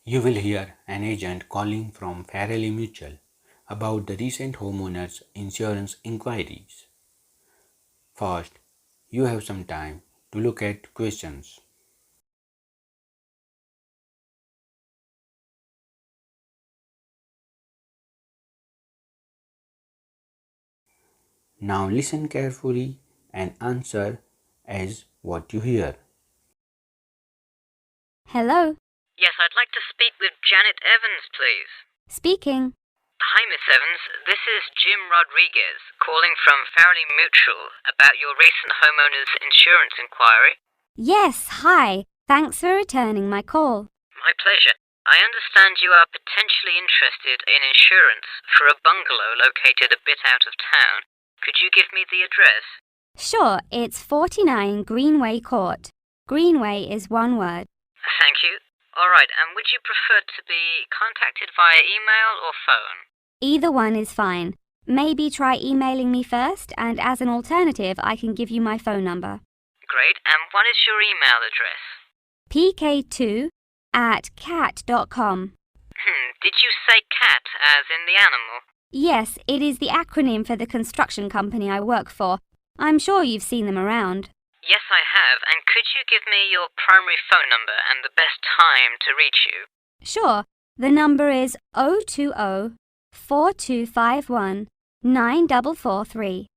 You will hear an agent calling from Fairley Mutual about the recent homeowners insurance inquiries. First, you have some time to look at questions. Now listen carefully and answer as what you hear. Hello. Yes, I'd like to speak with Janet Evans, please. Speaking. Hi, Miss Evans. This is Jim Rodriguez calling from Fairley Mutual about your recent homeowners insurance inquiry. Yes, hi. Thanks for returning my call. My pleasure. I understand you are potentially interested in insurance for a bungalow located a bit out of town. Could you give me the address? Sure, it's 49 Greenway Court. Greenway is one word. Thank you. All right, and would you prefer to be contacted via email or phone? Either one is fine. Maybe try emailing me first, and as an alternative, I can give you my phone number. Great, and what is your email address? pk2@cat.com. Did you say cat as in the animal? Yes, it is the acronym for the construction company I work for. I'm sure you've seen them around. Yes, I have, and could you give me your primary phone number and the best time to reach you? Sure, the number is 020-4251-9443.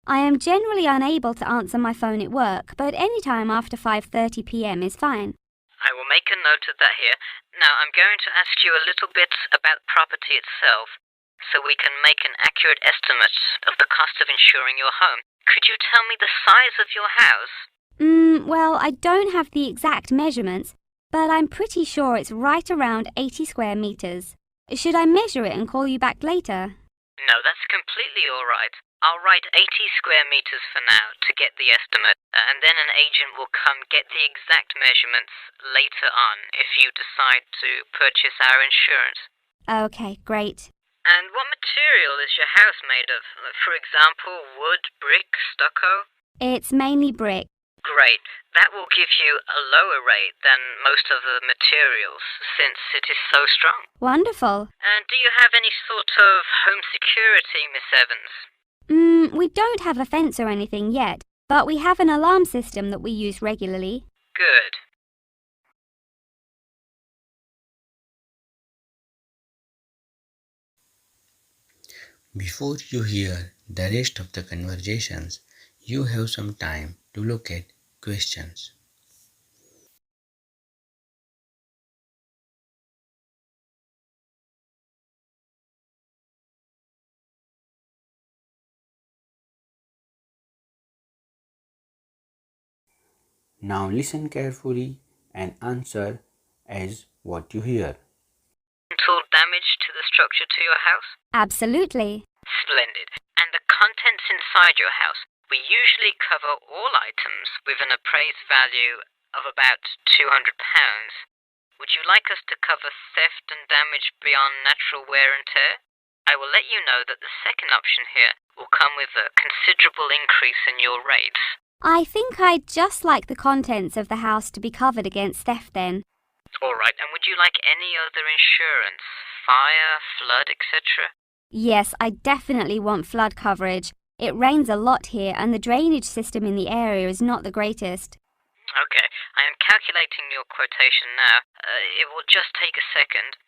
I am generally unable to answer my phone at work, but any time after 5:30 p.m. is fine. I will make a note of that here. Now, I'm going to ask you a little bit about the property itself, so we can make an accurate estimate of the cost of insuring your home. Could you tell me the size of your house? Well, I don't have the exact measurements, but I'm pretty sure it's right around 80 square meters. Should I measure it and call you back later? No, that's completely all right. I'll write 80 square meters for now to get the estimate, and then an agent will come get the exact measurements later on if you decide to purchase our insurance. Okay, great. And what material is your house made of? For example, wood, brick, stucco? It's mainly brick. Great. That will give you a lower rate than most of the materials, since it is so strong. Wonderful. And do you have any sort of home security, Miss Evans? We don't have a fence or anything yet, but we have an alarm system that we use regularly. Good. Before you hear the rest of the conversations, you have some time to look at questions. Now listen carefully and answer as what you hear. Tool damage to the structure to your house? Absolutely. Splendid. And the contents inside your house? We usually cover all items with an appraised value of about £200. Would you like us to cover theft and damage beyond natural wear and tear? I will let you know that the second option here will come with a considerable increase in your rates. I think I'd just like the contents of the house to be covered against theft then. All right, and would you like any other insurance? Fire, flood, etc.? Yes, I definitely want flood coverage. It rains a lot here and the drainage system in the area is not the greatest. Okay, I am calculating your quotation now. It will just take a second.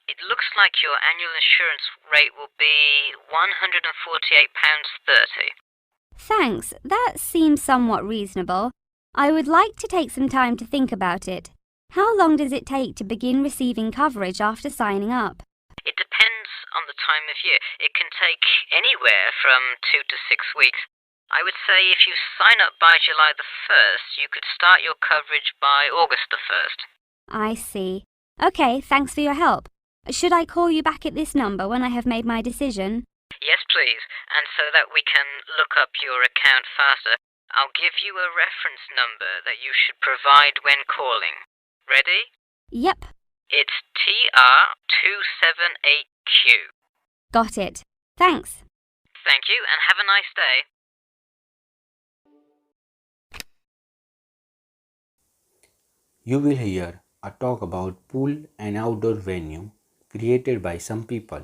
It looks like your annual insurance rate will be £148.30. Thanks, that seems somewhat reasonable. I would like to take some time to think about it. How long does it take to begin receiving coverage after signing up? It depends on the time of year. It can take anywhere from 2 to 6 weeks. I would say if you sign up by July the 1st, you could start your coverage by August the 1st. I see. Okay, thanks for your help. Should I call you back at this number when I have made my decision? Yes, please. And so that we can look up your account faster, I'll give you a reference number that you should provide when calling. Ready? Yep. It's TR278Q. Got it. Thanks. Thank you, and have a nice day. You will hear a talk about pool and outdoor venue created by some people.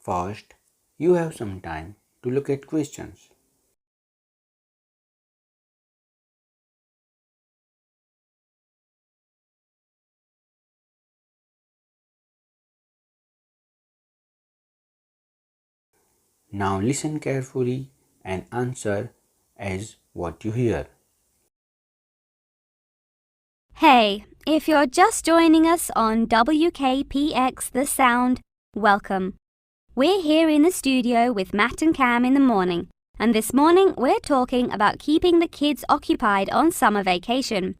First, you have some time to look at questions. Now listen carefully and answer as what you hear. Hey, if you're just joining us on WKPX The Sound, welcome. We're here in the studio with Matt and Cam in the morning, and this morning we're talking about keeping the kids occupied on summer vacation.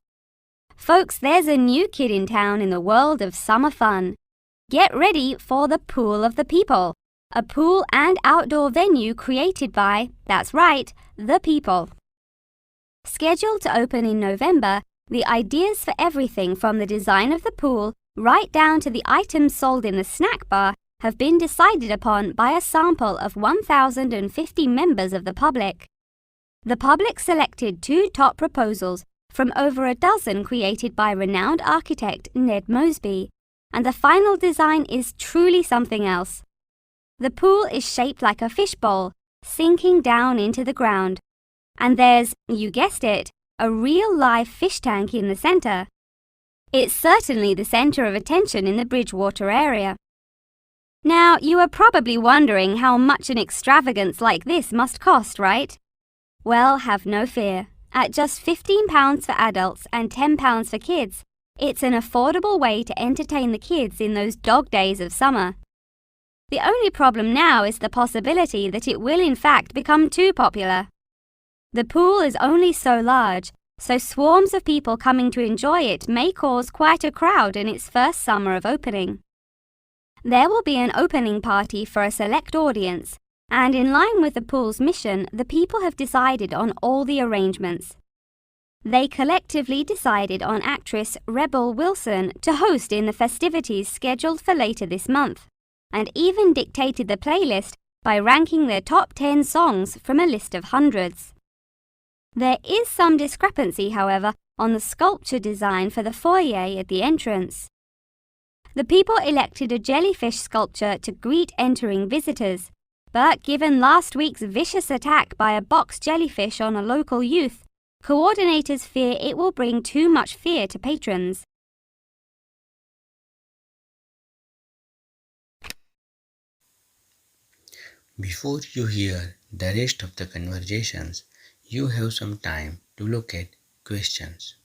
Folks, there's a new kid in town in the world of summer fun. Get ready for the Pool of the People, a pool and outdoor venue created by, that's right, the people. Scheduled to open in November, the ideas for everything from the design of the pool right down to the items sold in the snack bar have been decided upon by a sample of 1,050 members of the public. The public selected 2 top proposals from over a dozen created by renowned architect Ned Mosby, and the final design is truly something else. The pool is shaped like a fishbowl, sinking down into the ground. And there's, you guessed it, a real live fish tank in the center. It's certainly the center of attention in the Bridgewater area. Now, you are probably wondering how much an extravagance like this must cost, right? Well, have no fear. At just £15 for adults and £10 for kids, it's an affordable way to entertain the kids in those dog days of summer. The only problem now is the possibility that it will in fact become too popular. The pool is only so large, so swarms of people coming to enjoy it may cause quite a crowd in its first summer of opening. There will be an opening party for a select audience, and in line with the pool's mission, the people have decided on all the arrangements. They collectively decided on actress Rebel Wilson to host in the festivities scheduled for later this month, and even dictated the playlist by ranking their top 10 songs from a list of hundreds. There is some discrepancy, however, on the sculpture design for the foyer at the entrance. The people elected a jellyfish sculpture to greet entering visitors, but given last week's vicious attack by a box jellyfish on a local youth, coordinators fear it will bring too much fear to patrons. Before you hear the rest of the conversations, you have some time to look at questions.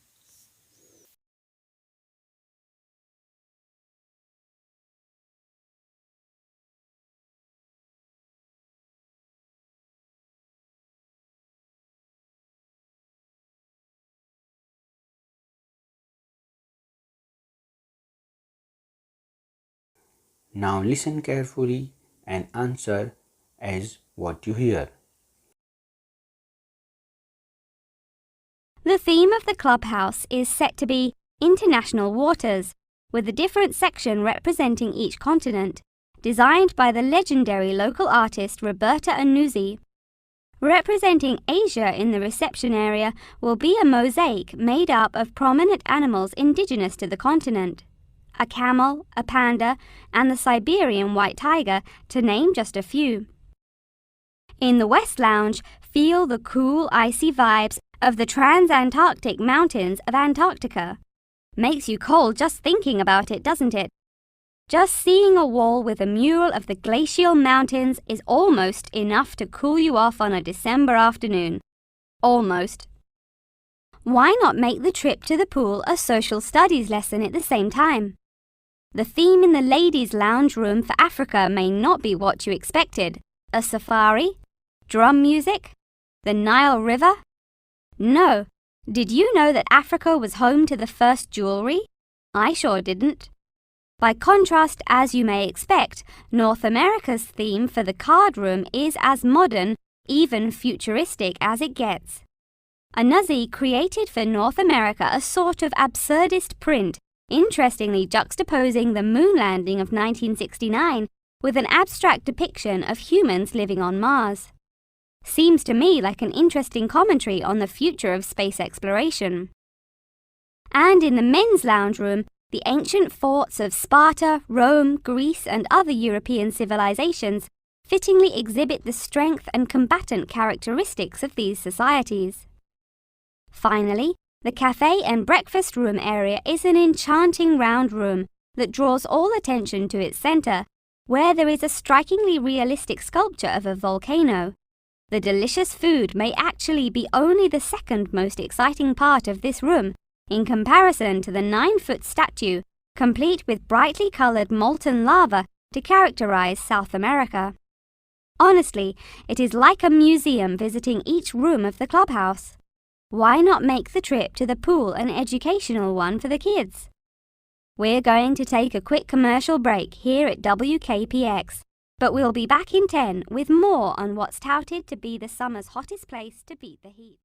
Now listen carefully and answer as what you hear. The theme of the clubhouse is set to be International Waters, with a different section representing each continent, designed by the legendary local artist Roberta Annuzzi. Representing Asia in the reception area will be a mosaic made up of prominent animals indigenous to the continent. A camel, a panda, and the Siberian white tiger, to name just a few. In the West Lounge, feel the cool, icy vibes of the Transantarctic Mountains of Antarctica. Makes you cold just thinking about it, doesn't it? Just seeing a wall with a mural of the glacial mountains is almost enough to cool you off on a December afternoon. Almost. Why not make the trip to the pool a social studies lesson at the same time? The theme in the ladies' lounge room for Africa may not be what you expected. A safari? Drum music? The Nile River? No. Did you know that Africa was home to the first jewelry? I sure didn't. By contrast, as you may expect, North America's theme for the card room is as modern, even futuristic as it gets. Annuzzi created for North America a sort of absurdist print, interestingly juxtaposing the moon landing of 1969 with an abstract depiction of humans living on Mars. Seems to me like an interesting commentary on the future of space exploration. And in the men's lounge room, the ancient forts of Sparta, Rome, Greece, and other European civilizations fittingly exhibit the strength and combatant characteristics of these societies. Finally, the cafe and breakfast room area is an enchanting round room that draws all attention to its center, where there is a strikingly realistic sculpture of a volcano. The delicious food may actually be only the second most exciting part of this room, in comparison to the 9-foot statue, complete with brightly colored molten lava to characterize South America. Honestly, it is like a museum visiting each room of the clubhouse. Why not make the trip to the pool an educational one for the kids? We're going to take a quick commercial break here at WKPX, but we'll be back in 10 with more on what's touted to be the summer's hottest place to beat the heat.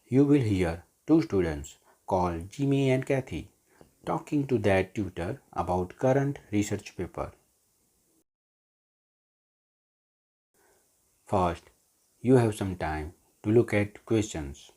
You will hear two students called Jimmy and Kathy talking to their tutor about current research paper. First, you have some time to look at questions.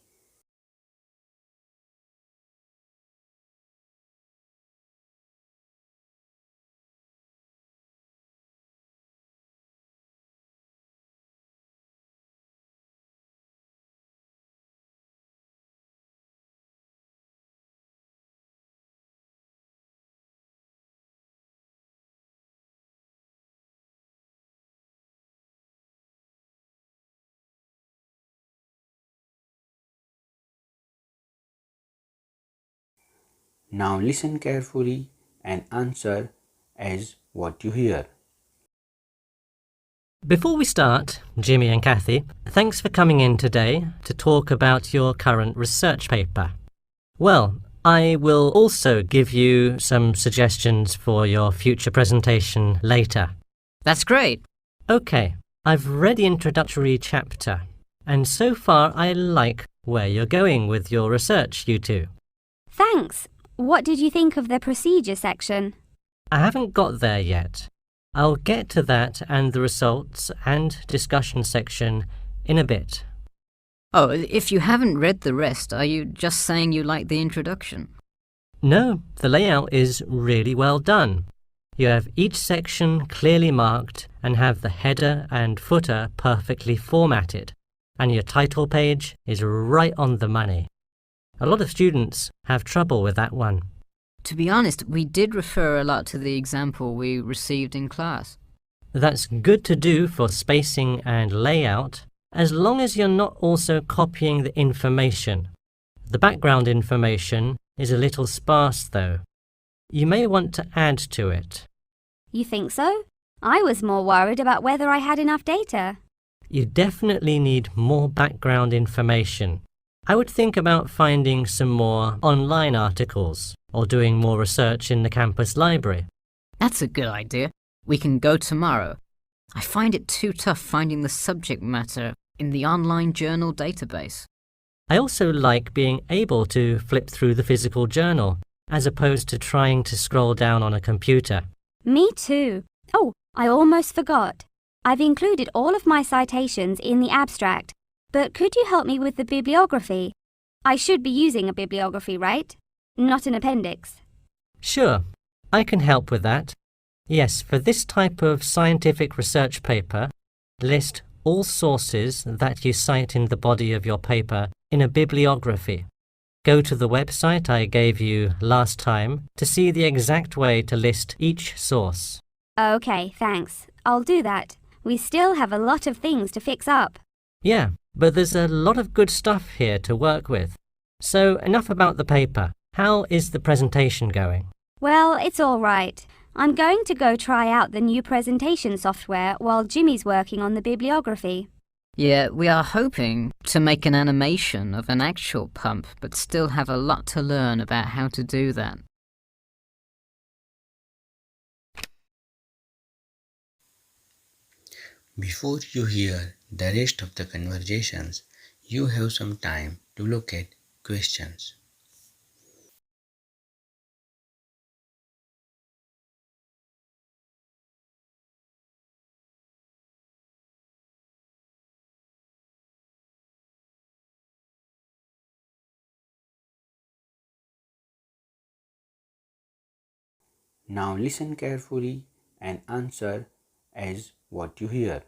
Now listen carefully and answer as what you hear. Before we start, Jimmy and Kathy, thanks for coming in today to talk about your current research paper. Well, I will also give you some suggestions for your future presentation later. That's great. Okay, I've read the introductory chapter, and so far I like where you're going with your research, you two. Thanks. What did you think of the procedure section? I haven't got there yet. I'll get to that and the results and discussion section in a bit. Oh, if you haven't read the rest, are you just saying you like the introduction? No, the layout is really well done. You have each section clearly marked and have the header and footer perfectly formatted, and your title page is right on the money. A lot of students have trouble with that one. To be honest, we did refer a lot to the example we received in class. That's good to do for spacing and layout, as long as you're not also copying the information. The background information is a little sparse though. You may want to add to it. You think so? I was more worried about whether I had enough data. You definitely need more background information. I would think about finding some more online articles or doing more research in the campus library. That's a good idea. We can go tomorrow. I find it too tough finding the subject matter in the online journal database. I also like being able to flip through the physical journal as opposed to trying to scroll down on a computer. Me too. Oh, I almost forgot. I've included all of my citations in the abstract, but could you help me with the bibliography? I should be using a bibliography, right? Not an appendix. Sure, I can help with that. Yes, for this type of scientific research paper, list all sources that you cite in the body of your paper in a bibliography. Go to the website I gave you last time to see the exact way to list each source. Okay, thanks. I'll do that. We still have a lot of things to fix up. Yeah, but there's a lot of good stuff here to work with. So enough about the paper. How is the presentation going? Well, it's all right. I'm going to go try out the new presentation software while Jimmy's working on the bibliography. Yeah, we are hoping to make an animation of an actual pump, but still have a lot to learn about how to do that. Before you hear the rest of the conversations, you have some time to look at questions. Now listen carefully and answer as what you hear.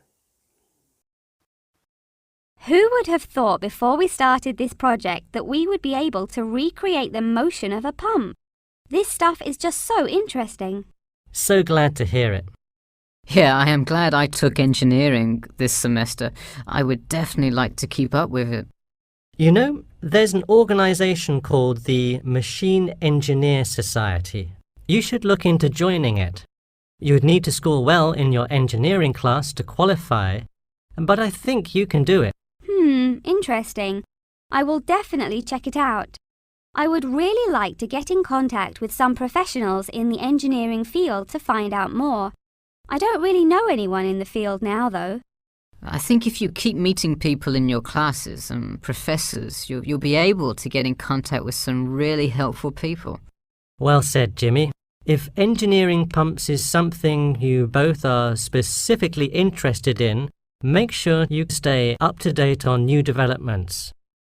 Who would have thought before we started this project that we would be able to recreate the motion of a pump? This stuff is just so interesting. So glad to hear it. Yeah, I am glad I took engineering this semester. I would definitely like to keep up with it. You know, there's an organisation called the Machine Engineer Society. You should look into joining it. You would need to score well in your engineering class to qualify, but I think you can do it. Interesting. I will definitely check it out. I would really like to get in contact with some professionals in the engineering field to find out more. I don't really know anyone in the field now, though. I think if you keep meeting people in your classes and professors, you'll be able to get in contact with some really helpful people. Well said, Jimmy. If engineering pumps is something you both are specifically interested in, make sure you stay up to date on new developments.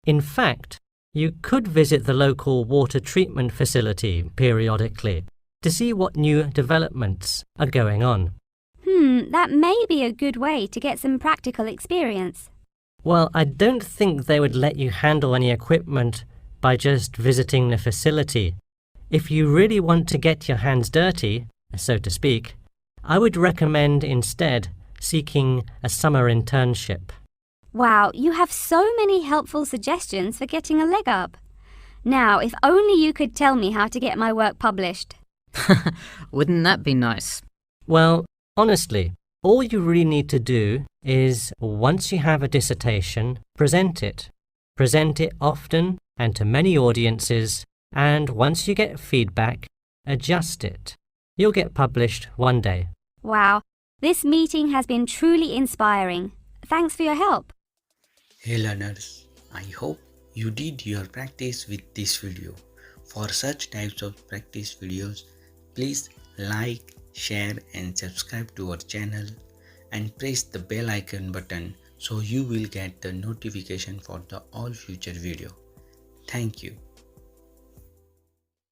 In fact, you could visit the local water treatment facility periodically to see what new developments are going on. That may be a good way to get some practical experience. Well, I don't think they would let you handle any equipment by just visiting the facility. If you really want to get your hands dirty, so to speak, I would recommend instead seeking a summer internship. Wow, you have so many helpful suggestions for getting a leg up. Now, if only you could tell me how to get my work published. Wouldn't that be nice? Well, honestly, all you really need to do is, once you have a dissertation, present it. Present it often and to many audiences, and once you get feedback, adjust it. You'll get published one day. Wow, this meeting has been truly inspiring. Thanks for your help. Hey learners, I hope you did your practice with this video. For such types of practice videos, please like, share and subscribe to our channel and press the bell icon button so you will get the notification for the all future video. Thank you.